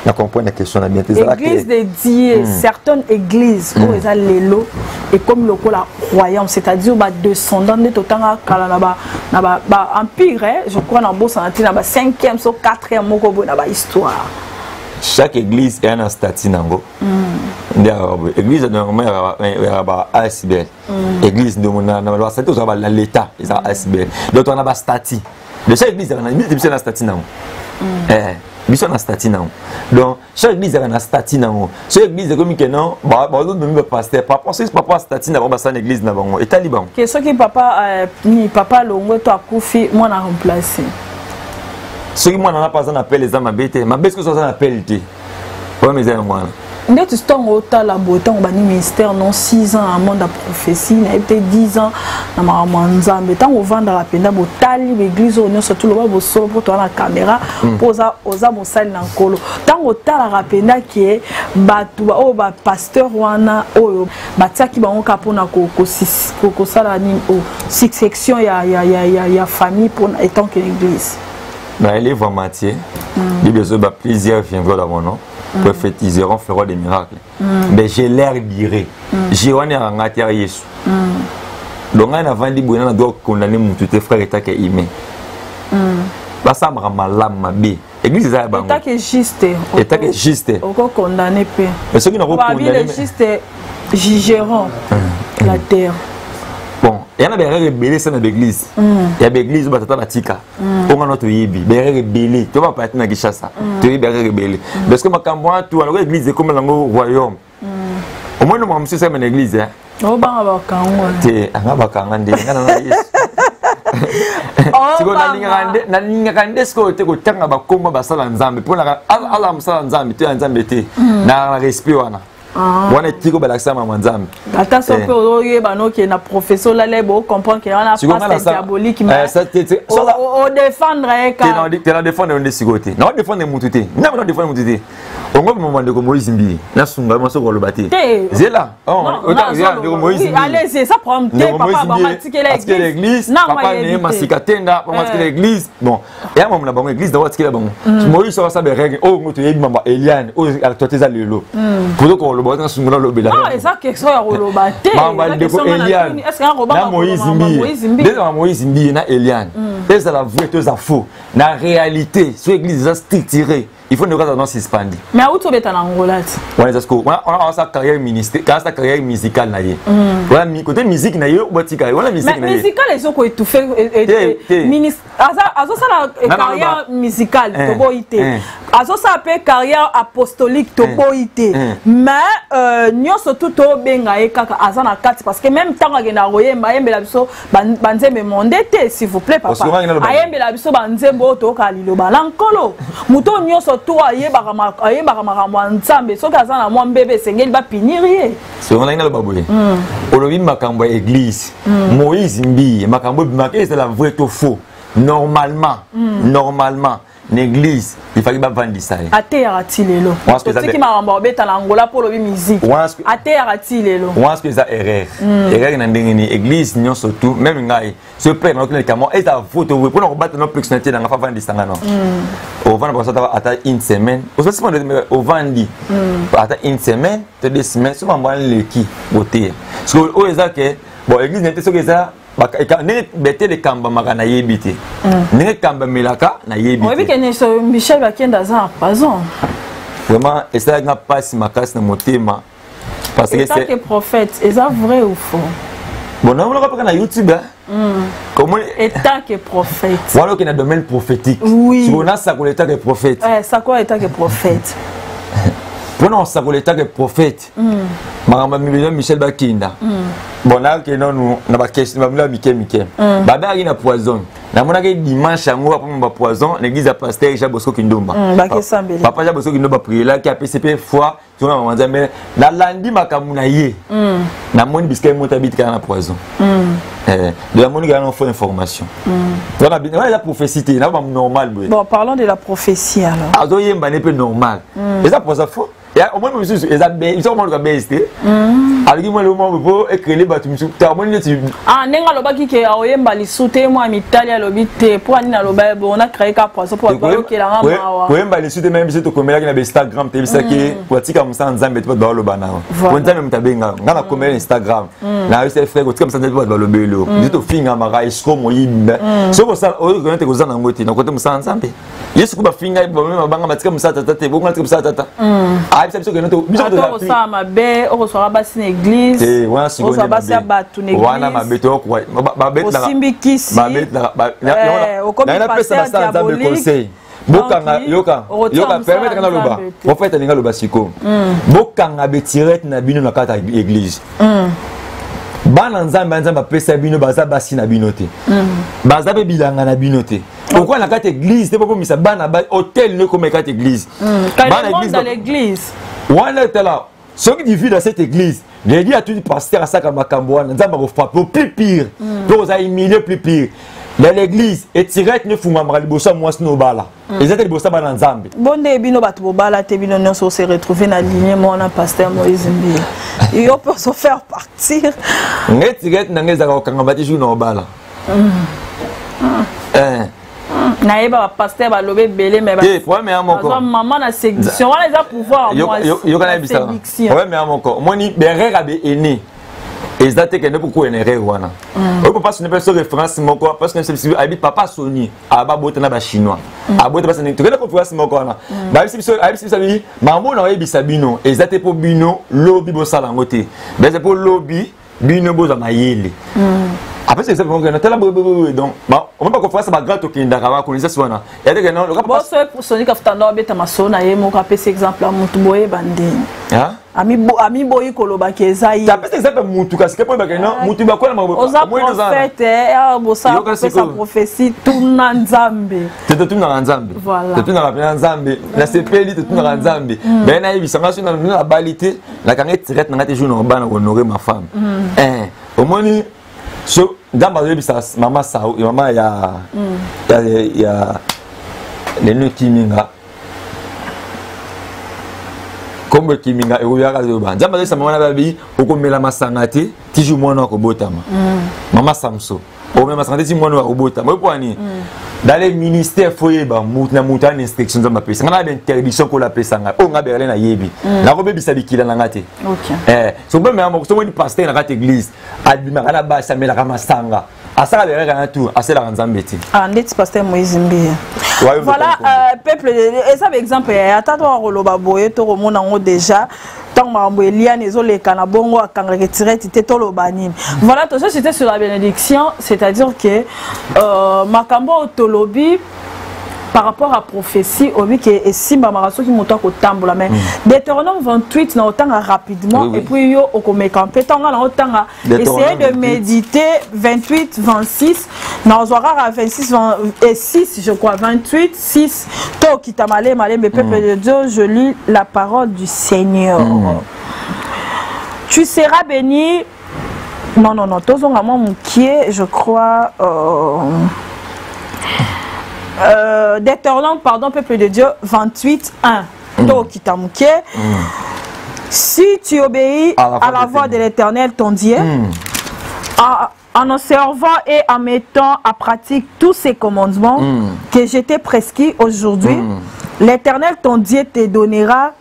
Je comprends la question. L'église dédiée, certaines églises où ils ont l'élo et comme le royaume, c'est-à-dire descendants de Totanga empire, je crois dans le 5e, 4e histoire. Chaque église a un statut. L'église de ASBL. L'église de l'État, ASBL. Donc on a un statut. De chaque église, on a un statut. Mission na statut na donc chaque église a un statut na chaque église comme que non ba nous pasteur papa c'est papa statut na ba san église na bango et taliban que ce qui papa ni papa longo to akufi moi na remplacer ce qui moi na pas ça appelle les amabete ma best que ça appelle te pour mes moi Ndé tu stong ota la beauté on bani ministère non 6 ans à monde de prophétie na été 10 ans na mamanzambe tant on vendre la penda botali l'église on surtout le ba solo pour toi la caméra posa oza mosali na nkolo tant ota la rapenda qui batu o ba pasteur wana oyo batiaki bango kapona ko sala ni o section ya famille pour étant que l'église na les voix Matthieu il y a plusieurs viendront dans mon nom prophétiseront, feront des miracles. Mais je leur dirai, j'ai un angati à Yesu. Donc, on a vendu bouillon, on doit condamner mon tout frère et taquer aimé. Ça me rend malade, ma bé. Église est bango. Taquer juste. Et taquer juste. On va condamner peu. Mais ceux qui n'ont pas condamné. Juste, jugeront la terre. Bon, il y a des rebelles dans l'église. Il y a des églises où on a tika. On a notre yibi. Des rebelles. Tu vas pas être dans Gishasa. Tu es des rebelles. Parce que ma campagne, tu as l'église est comme le royaume. Au moins, nous avons monsieur une église. Oh, bah, on va quand tu on va quand on dit. Tu vois, na ninga kande sko te ko tanga ba komba ba sala nzambe. Pour la ala msala nzambe, tu nzambe te. Na respect wana. On est tiko balaksa mamanzam. Ata so pe oye bano ki na professeur la lebo comprendre que on a pas diabolique mais o défendre ka. Tu na défendre on sigoté. Non défendre mututé. Non défendre mututé. On va moment de Moïse Mbi. Na sunga mo so ko lobati. Zela. Autant de Moïse Mbi. Allez, c'est ça problème papa ba matike l'église. Papa ne masikatenda, papa matike l'église. Bon, et à moment la bango église doit matike la bango. Moïse so ça be règle. Oh ngoto yebi mama Eliane, oh actualiser lelo. Pour que non, et ça quelque chose à rolobater. Eliane. Est-ce qu'un robot Moïse Mbi na Eliane. Est-ce la vraie chose à faux. La réalité, sur l'église est structurée. Il faut ne pas dans suspendre. Mais où tu es en Angola? On a sa carrière ministérielle, sa carrière musicale na ye. Voilà côté musique na ye ou batika. Voilà musique na ye. Musical les gens qui étouffé ministre azo ça la carrière musicale to boité. Azo ça appelle carrière apostolique to boité. Mais nyonso tout to benga e kaka azana kati parce que même tant agenda royemba yembela biso banzembe mondete s'il vous plaît papa. Ayembela biso banzembo to kalilo balankolo. Muto nyonso tout ayebaka makambo nzambe soki aza na mwa mbebe esengeli bapinirie selon la babouye olobi makambo ya église Moïse Mbi makambo bimaka c'est la vraie to faux normalement l'église il fallait pas vendre ça ate yarati lelo tiki makambo obeta na Angola pour lobi musique ate yarati lelo moi ce que ça erreur na ndenge ni église nyon surtout même ngai ce père na kile kamo et ça photo pour nous battre notre personnalité dans fa vendre ça non au vendre pour ça ata une semaine au fait au vendi ata une semaine 2 semaines souvent moi le qui beauté parce que au ça que bon église n'était ce que ça ne bete le kamba makana yebite ne kamba melaka na yebite oui que ne Michel Bakenda za raison vraiment et ça n'a pas si makasi na motema Parce que c'est que prophète, est-ce vrai ou faux? Bon, non, on va pas YouTube. Comment état que prophète. Voilà qu'il y a un domaine prophétique. Oui. Si on a ça pour l'état que prophète. Ça quoi état que prophète? Pour nous, ça pour l'état que prophète. Michel Bakinda. Bon, là, nous avons une question. Nous avons Mickey. Baba, il y a un poison. Nous avons un dimanche, nous avons un poison. L'église a pasteur Richard Bosco Kindomba. Papa Richard Bosco Kindomba prié là, qui a PCP fois. Tu vois, mais la lundi, ma kamounaye. Na mon biscuit montabit quand un poison. De la monnaie, il y a une information. On a la prophétie, c'est normal. Bon, parlons de la prophétie alors. Il y a un peu normal. Et ça, pour ça, faux. Au moins, ils sont moins bestés. Alors, moi, le moment où écrire les bâtiments, tu as moins de. Ah, nenga loba qui est au yemba li souté moi mitalia lobité pour anina loba on a créé ka poisson pour que la rama. Pour yemba li souté même si tu comme là qui na Instagram, tu sais que pour tika musa nzambe tu ba loba na. Pour nzambe mutabenga, ngana comme Instagram. Na c'est frère tu comme ça tu ba loba lo. Ni to finga mara esco moyimba. So ça o ko nte ko zana ngoti na ko te musa nzambe. Yesu ko ba finga ba même banga matika musa tata te bonga musa tata. Ah ça que nto biso to la. Ça ma be o ko so ba sin église. Wana sigo na église. Wana mabeto kwa babet na pesa na sa nzambe conseil bokanga yoka permettre kana loba prophète alinga loba siko bokanga betirete na bino na kata église bana nzambe pesa bino baza basi na bino te baza be bilanga na bino te pourquoi na kata église te poko misa bana hôtel ne comme kata église bana église dans l'église wana tala ceux qui vivent dans cette église, j'ai dit à tout le pasteur à ça comme Makamboa, nous avons frappé au plus pire, pour nous humilier plus pire. Dans l'église, et tirette ne fuma mal bossa moi snobala. Ils étaient bossa dans Zambie. Bon de bino batbobala te bino non se retrouver dans ligne mon pasteur Moïse Mbi. Il peut se faire partir. Ne tirette n'angeza ko kangabati jou no bala. Naïba pasteur va lever belé mais maman na séduction on les a pouvoir moi yo kana bisa ouais mais amoko moni berera be ene exacte que ne pourquoi ene wana on peut pas se faire référence moko parce que c'est habite papa Sony aba bota na ba chinois abota pas ne to que référence moko wana ba si sabi maman na yebisa bino exacte pour bino lobby bo sala ngote mais c'est pour lobby bino bo za mayele. Après c'est ça donc on va pas faire ça ba grand tokinda ka ba connaître ça wana et que non le bon c'est pour Sony ka futanda beta masona ye mo ka pese exemple mutu boye bande hein ami boyi koloba kezai ça pese exemple mutu ka c'est pas ba non mutu ba kwa mo prophète bo ça sa prophétie tout na nzambe tout na nzambe tout na nzambe na sepeli tout na nzambe ben na yibisanga so na balité la kanget tirette na ngate jour na bana honorer ma femme au moins so dans ma vie maman ça maman ya les deux kiminga comme kiminga et oya ka ba dans ma vie maman na babi okomela masangate tiju mwana ko botama maman samso o même masangate tiju mwana ko botama pour ani dans les ministères foyer ba muta na instruction za mapesa ngana interdiction ko la pesa nga o ngabele na yebi na ko bebisa bikila na ngate OK so ba mais so woni pasteur na kate église adima kana ba samela kama sanga asala le kana tout asela nzambeti ndeti pasteur Moïse Mbi voilà peuple et ça exemple atatu roloba boye to komona ngo déjà tant mambo Eliane ezoleka na bongo akanga retirete te to lobani voilà tout ça c'était sur la bénédiction c'est-à-dire que makambo tolobi par rapport à prophétie au que et simba maraso qui monta ko tambola mais Deutéronome 28 na otanga rapidement et puis yo okomeka petanga na otanga essayer de méditer 28 26 na ozwara 26 et 6 je crois 28 6 to kitamale malembe peuple de Dieu je lis la parole du Seigneur tu seras béni non tozonga mo mukie je crois Deutéronome, pardon, peuple de Dieu, 28:1. Si tu obéis à la voix de l'Éternel, ton Dieu, en observant et en mettant à pratique tous ces commandements que je t'ai prescrits aujourd'hui, l'Éternel, ton Dieu, te donnera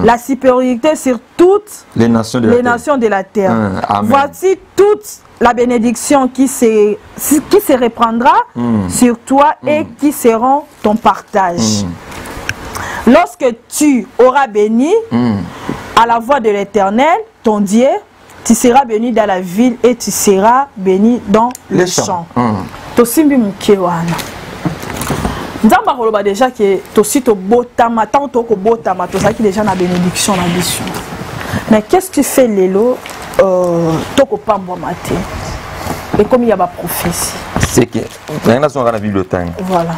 la supériorité sur toutes les nations de la terre. Voici toute la bénédiction qui se répandra sur toi et qui seront ton partage. Lorsque tu auras béni, à la voix de l'Éternel, ton Dieu, tu seras béni dans la ville et tu seras béni dans le champ. Tosimbi mukewana. Nzamba koloba déjà que tosi to botama tant to ko botama to saki déjà na bénédiction na biso. Mais qu'est-ce que tu fais lelo to ko pambwa maté? Et comme il y a ma prophétie. C'est que dans la bibliothèque. Voilà.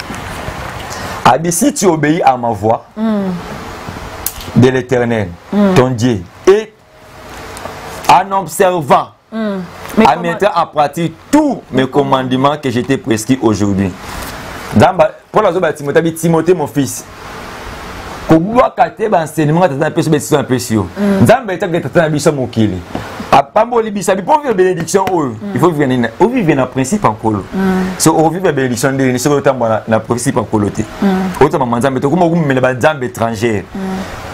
Si tu obéis à ma voix de l'Éternel, ton Dieu, et en observant, en mettant en pratique tous mes commandements que je t'ai prescrits aujourd'hui. Pour la zone de Timothée, mon fils, il faut que tu enseignement un peu sur les impécieux. Pour vivre bénédiction, il faut vivre dans le principe en colo. Si on vit la bénédiction, il faut vivre dans le principe en colo. Autrement, il faut vivre dans l'étranger.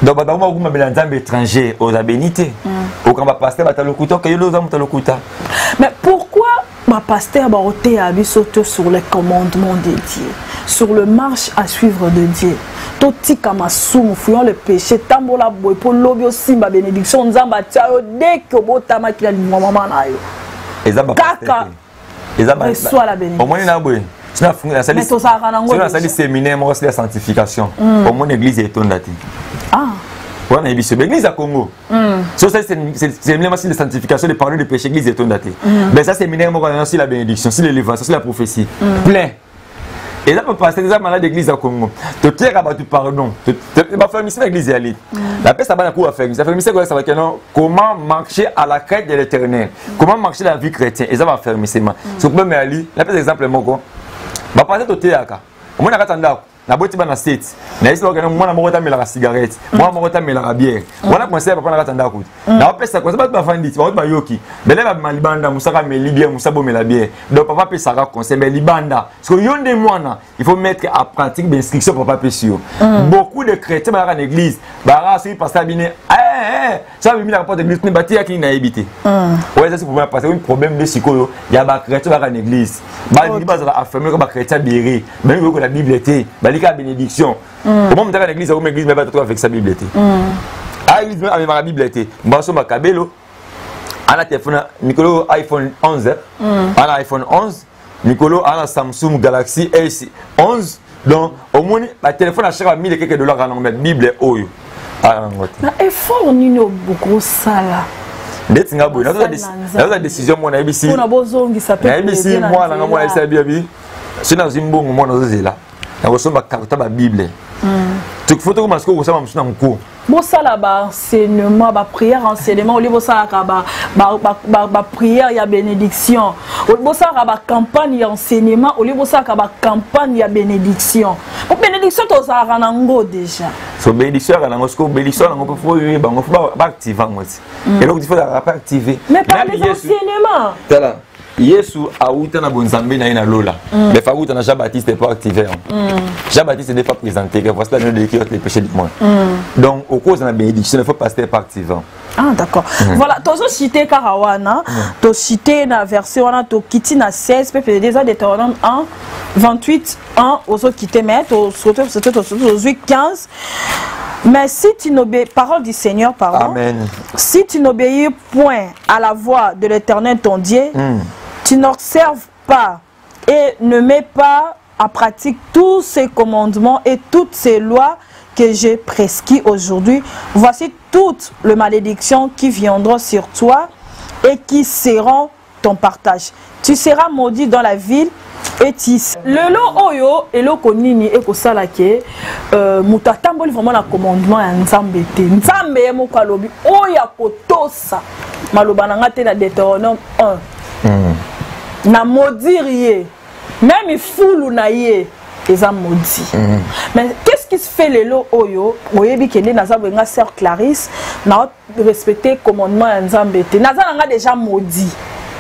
Donc, il faut vivre dans l'étranger aux bénités. Au camp pasteur, mais pourquoi ma pasteur a été avisé sur les commandements de Dieu, sur le marche à suivre de Dieu? Toti kama sumu fuyant le péché tambola boy pour lobio simba bénédiction nzamba tiayo dès que botama kila maman na yo kaka reçoit la bénédiction. Au moins na boy tu na funga sali na sali séminaire moi c'est la sanctification au moins l'église est tondati on a église l'église à Congo ça c'est séminaire de sanctification de parler de péché l'église est tondati mais ça séminaire moi c'est la bénédiction c'est l'élévation c'est la prophétie plein. Et là, pour passer des malades d'église à Congo, tu tiens à battre pardon. Tu vas faire mission l'église à l'île. La paix, ça va à faire. Ça fait mission comment marcher à la crête de l'éternel. Comment marcher la vie chrétienne. Et ça va faire mission. Si vous pouvez aller, la paix, exemple, moi, va passer au théâtre. Au moins, on a attendu. Na boti ba na state na isi lokana mwana moko tamela ka cigarette mwana moko tamela ka bière wana conseil papa na katanda kuti na opesa kwa sababu ba fandi ba ba yoki bele ba malibanda musaka meli bière musabo mela bière donc papa pesa ka conseil mais libanda parce que yonde mwana il faut mettre à pratique l'instruction papa pesio beaucoup de chrétiens dans l'église ba si pasteur bine ça veut dire la porte de l'église ne bâti à qui na habité ouais ça c'est pour passer un problème de psycho il y a ba chrétien dans l'église ba ni ba za affirmer que ba chrétien béré même que la bible était la bénédiction. Comment on l'église à l'église mais pas toi avec sa Bible. Ah l'église avec ma Bible était. Baso makabelo. Ana téléphone Nicolo iPhone 11. Ana iPhone 11. Nicolo ana Samsung Galaxy S11. Donc au moins la téléphone achète 1000 et quelques dollars à mettre Bible oyo. Ah na effort nino beaucoup sala. Ndetinga boy. La décision moi na ABC. Pour na bozongi ça peut. Na ABC moi na moi ça biabi. C'est dans une bonne moi na zela. Na kosoma karta ba Bible. Tu faut que masco kosama msuna mko. Bosala ba enseignement ba prière enseignement oli bosala ka ba prière ya bénédiction. Oli bosala ba campagne ya enseignement oli bosala ka ba campagne ya bénédiction. Pour bénédiction to sa ranango déjà. So bénédiction ranango sko bénédiction ranango faut bango faut ba activer ngoti. Et donc il faut la activer. Mais par les enseignements. Tala. Yesu a outé na bonzambe na ina lola. Mais Faouta na Jean-Baptiste n'est pas activé. Jean-Baptiste n'est pas présenté. Voici la note de qui les péchés du monde. Donc au cause de la bénédiction, il faut passer par activé. Ah d'accord. Voilà, tu as cité Karawana, tu as cité la version tu quitté na 16 peut déjà Deutéronome 1 28 1 aux autres quitté mais surtout 15. Mais si tu n'obéis, parole du Seigneur, pardon. Amen. Si tu n'obéis point à la voix de l'Éternel ton Dieu, tu n'observes pas et ne mets pas en pratique tous ces commandements et toutes ces lois que j'ai prescrits aujourd'hui, voici toutes les malédictions qui viendront sur toi et qui seront ton partage. Tu seras maudit dans la ville. Le lot oyo et le konini et ko sala ke mutatamboli vraiment la commandement ya nzambe te nzambe mo ka lobi oya kotosa maloba na ngate na Deutéronome 1 na maudire même fulu na ye eza maudit. Mais qu'est-ce qui se fait le lot oyo oyebi kende na zabe nga sœur Clarisse na respecter commandement ya nzambe te na za nga déjà maudit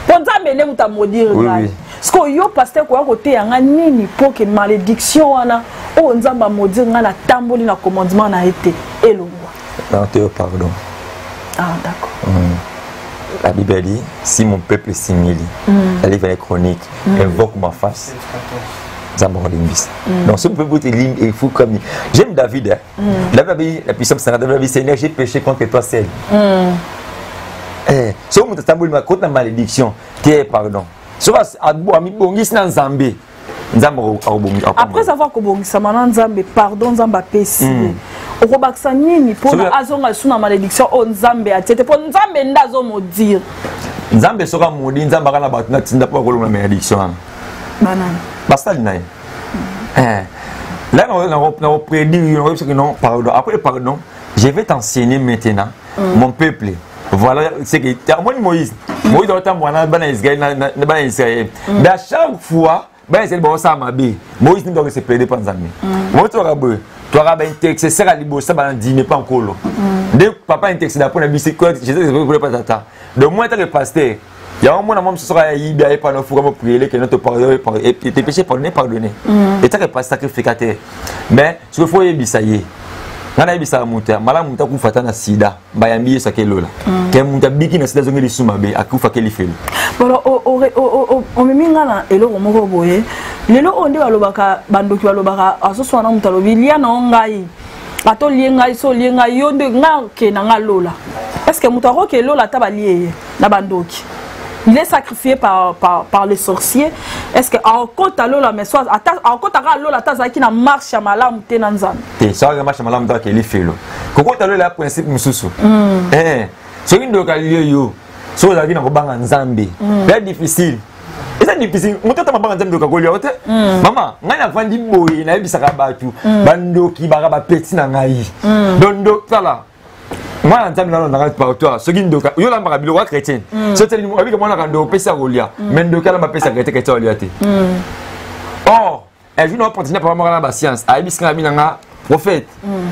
pour nzambe ne muta maudire ngai. Parce que yo pasteur ko côté yanga nini pour que malédiction wana o nzamba maudire nga na tamboli na commandement na été elongwa. Non, te pardon. Ah d'accord. La Bible dit si mon peuple s'humilie, la livre est chronique, invoque ma face. Donc, si on peut vous dire, il faut comme. J'aime David. David, la puissance, David, Seigneur, j'ai péché contre toi seul. Si on me contre la malédiction, pardon. Après avoir que Nzambe pardon Nzamba pesi. Okobakisa nini pona azonga suna malédiction o Nzambe atete po Nzambe ndazo modire. Nzambe soka modi Nzamba kana batu na tinda po kolonga malédiction. Banana. Basta dinaye. Là on prédit non pardon. Après le pardon, je vais t'enseigner maintenant mon peuple. Voilà, c'est que Moïse doit être moi dans Israël. Mais à chaque fois, c'est bon ça m'a dit. Moïse ne doit se plaider pas Nzambe. Moi tu auras un texte, c'est à l'ibos ça va dîner pas encore. Dès papa un texte d'après la bicyclette, je sais que vous voulez pas tata. De moins tant que pasteur, il y a un moment où ce sera il pas nous faut prier que notre pardon et tes péchés pardonner. Et tant que pasteur sacrificateur. Mais ce qu'il faut y ngana ibisa muta mala muta kufa na sida bayambiye sakelola ke muta biki na sida zongeli suma be akufa kelifeli bolo o memingana eloko moko boye lelo onde balobaka bandoki balobaka asoswana muta lobi lia na ngai ato lienga so lienga yonde nga ke na ngalola est-ce que muta ko ke lola tabaliye na bandoki il est sacrifié par les sorciers. Est-ce que en compte à l'eau mais soit en compte à l'eau la tasse qui na marche à malam tenanzan. Ça marche à malam donc il est fait là. Quand à l'eau la principe mususu. C'est une de qualité yo. So la vie na kobanga nzambe. C'est difficile. C'est difficile. Muta ta mabanga nzambe de kagolia ote. Maman, ngana fandi boy na bisaka batu. Bando ki bara ba petit na ngai. Dondo tala. Moi, je suis par toi. Ce qui est le chrétien. C'est ce qui est le mais de quel chrétien. Or, un jour, on continue par la science. Il y a un prophète.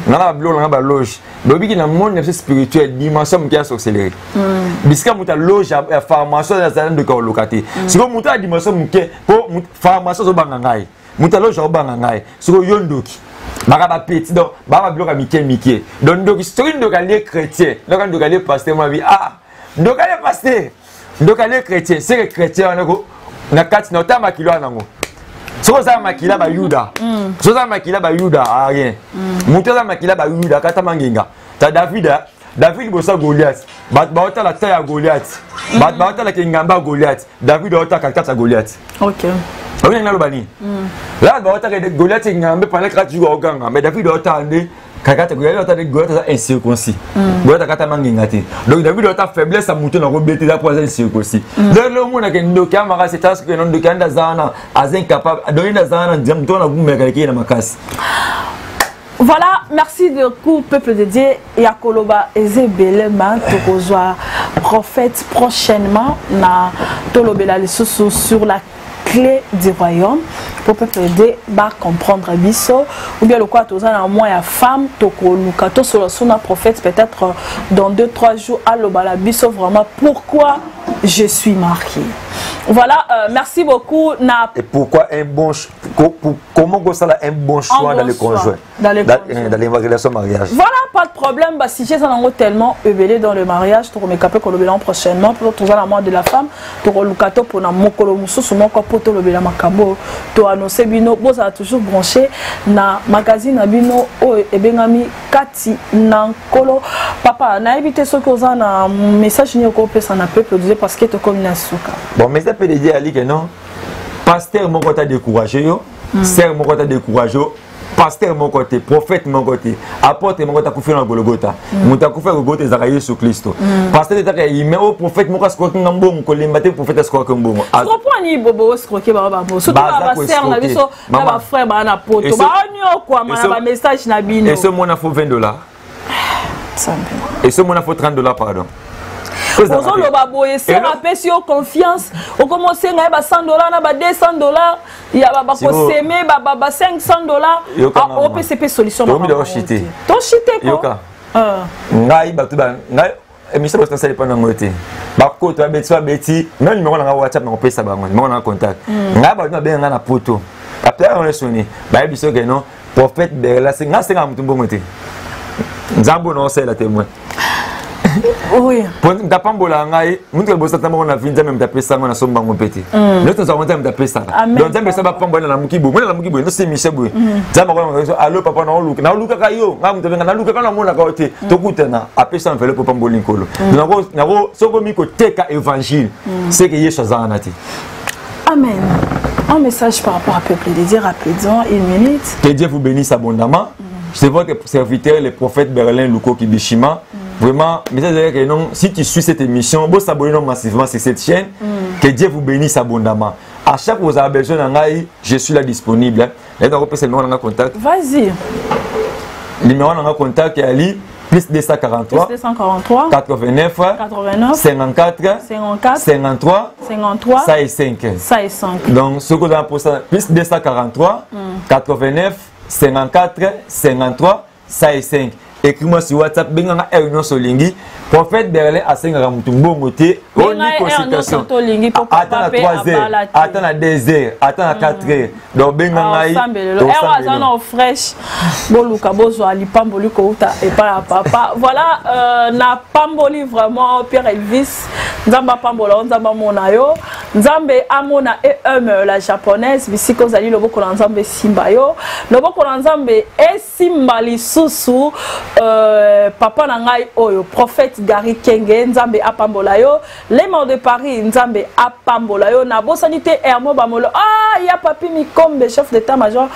Il y a un loge. Il y a un monde spirituel, dimension qui est accélérée. Il y a une loge, une formation dans la de localité. Si vous avez une dimension qui est formation de Bangangai, vous avez une loge de Bangangai. Si vous avez une Baraba petit donc baraba Mickey donc historique de galé chrétien donc de galé pasteur ma vie de galé pasteur de galé chrétien c'est chrétien na kati na tama kilo nango so za makila ba yuda so za makila ba yuda rien muto za makila ba yuda kata manginga ta David bosa Goliath ba ota la taille à Goliath ba ota la kingamba Goliath David ota kata Goliath. OK. Oui, on a le bani. Là, Goliath est ngambé pendant 4 jours au gang, mais David doit attendre. Kakata Goliath doit Goliath est incirconcis. Goliath a mangingati. Donc David doit faiblesse à monter dans rebelle la poison incirconcis. Donc le monde a une caméra, c'est parce que non de Kanda Zana, as incapable, donner la Zana, dire toi la vous me na makas. Voilà, merci beaucoup peuple de Dieu et à Koloba Ezebelema tokozwa prophète prochainement na tolobela les sur la clé du royaume pour peuple aider à comprendre biso ou bien le quoi tous en moins ya femme toko lukato sur le prophète peut-être dans 2-3 jours à l'obala biso vraiment pourquoi je suis mariée. Voilà, merci beaucoup. Et pourquoi un bon comment vous ça un bon choix dans le conjoint dans les relations mariage. Voilà, pas de problème. Bah si j'ai ça tellement évelé dans le mariage, tu remets capé qu'on le prochainement pour tout ça la mort de la femme, tu relukato pour na mokolo mususu moko poto le bela makambo, tu annoncer bino, bon ça a toujours branché na magazine na bino o ebengami kati nankolo papa na éviter ce que ça na message ni ko pesa na peuple parce que tu comme na suka. Bon mais ça peut dire ali que non. Pasteur mon côté découragé yo, sœur mon côté découragé. Pasteur mon côté, prophète mon côté, apôtre mon côté pour faire un Golgotha. Mon ta pour faire Golgotha Zakaïe sur Christ. Pasteur de ta il met au prophète mon casque comme un bon, qu'on l'embête prophète comme un bon. Je comprends ni bobo scroquer baba bobo. Surtout ma sœur na biso, ma frère ba na poto. Ba onyo quoi, ma message na bino. Et ce mon a faut $20. Et ce mon a faut $30 pardon. Ozo lo baboye c'est la pression confiance on commence à ba $100 na ba $200 il y a ba ko semer ba $500 au PCP solution ba to chité quoi ngai ba to ba ngai émission parce que ça dépend ngote ba ko to beti même numéro na WhatsApp na pesa ba numéro na contact ngai ba to ba na poto après on est sonné ba biso que non prophète de la c'est nga mutumbo ngote nzambo non c'est la témoin Oui. Pour t'apambola ngai, montre le bossa tambo na vinza même taper ça na somba ngopeti. L'autre ça on t'aime taper ça. Donc t'aime ça va pambola na mukibo. Moi na mukibo, non c'est Michel Boy. Zama ko allo papa na luka. Na luka kayo, ngam te na luka kana mona ka ote. To kutana, apé ça mfele pour pambola nkolo. Nako soko miko teka évangile. C'est que Yeshua zanati. Amen. Un message par rapport à peuple de dire rapidement, une minute. Que Dieu vous bénisse abondamment. C'est votre serviteur, le prophète Berlin Luko Kibishima. Vraiment, mais c'est-à-dire que non, si tu suis cette émission, vous s'abonnez massivement sur cette chaîne. Que Dieu vous bénisse abondamment. À chaque fois que vous avez besoin d'un gars, je suis là disponible. Et donc, c'est le numéro de contact. Vas-y. Le numéro de contact est Ali. Plus 243, 89, 54, 53, 5. Donc, ce que vous avez pour ça, plus 243, 89, 54, 53, 5. Écris-moi sur WhatsApp, Benganga Erno Solingi, prophète Berlin à 5 Ramutumbo Moté, on y consultation. Attends à 3 heures, attends à 2 heures, attends à 4 heures. Donc Benganga fraîche. Boluka bozo ali pamboli kouta et pas papa. Voilà, na pamboli vraiment Pierre Elvis, Nzamba pambola, Nzamba monayo, Nzambe amona et la japonaise, bisiko zali loboko na Nzambe simba yo, loboko na Nzambe e simba lisusu. Papa nangai oyo prophète Gary Kenge Nzambe apambola yo, les morts de Paris Nzambe apambola yo na bosanité Hermo Bamolo. Ah, ya papi Mikombe chef d'état-major.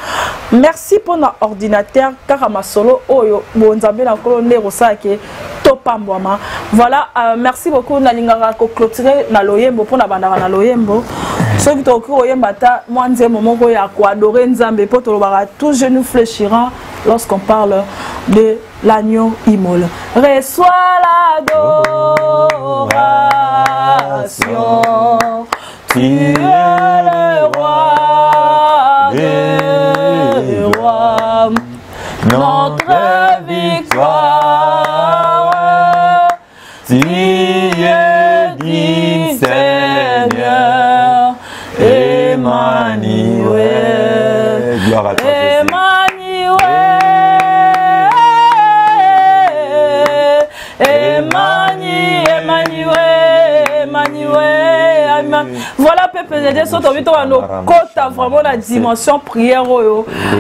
Merci pour notre ordinateur car ma solo oyo bon Nzambe na kolonne rosake topambwama. Voilà, merci beaucoup nalingaka ko clôturer na loyembo pour na bandaka na loyembo. Ceux qui t'ont cru oyemba ta moi nzembo moko ya ko adorer Nzambe pour tolobaka tout genou fléchira lorsqu'on parle de l'agneau immolé. Reçois l'adoration, tu es le roi des rois, notre victoire, tu es dit Seigneur, Emmanuel, gloire à toi, voilà, peuple de Dieu, surtout à nos côtes, vraiment la dimension prière,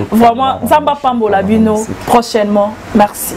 vraiment, Zamba Pambola Bino, prochainement. Merci.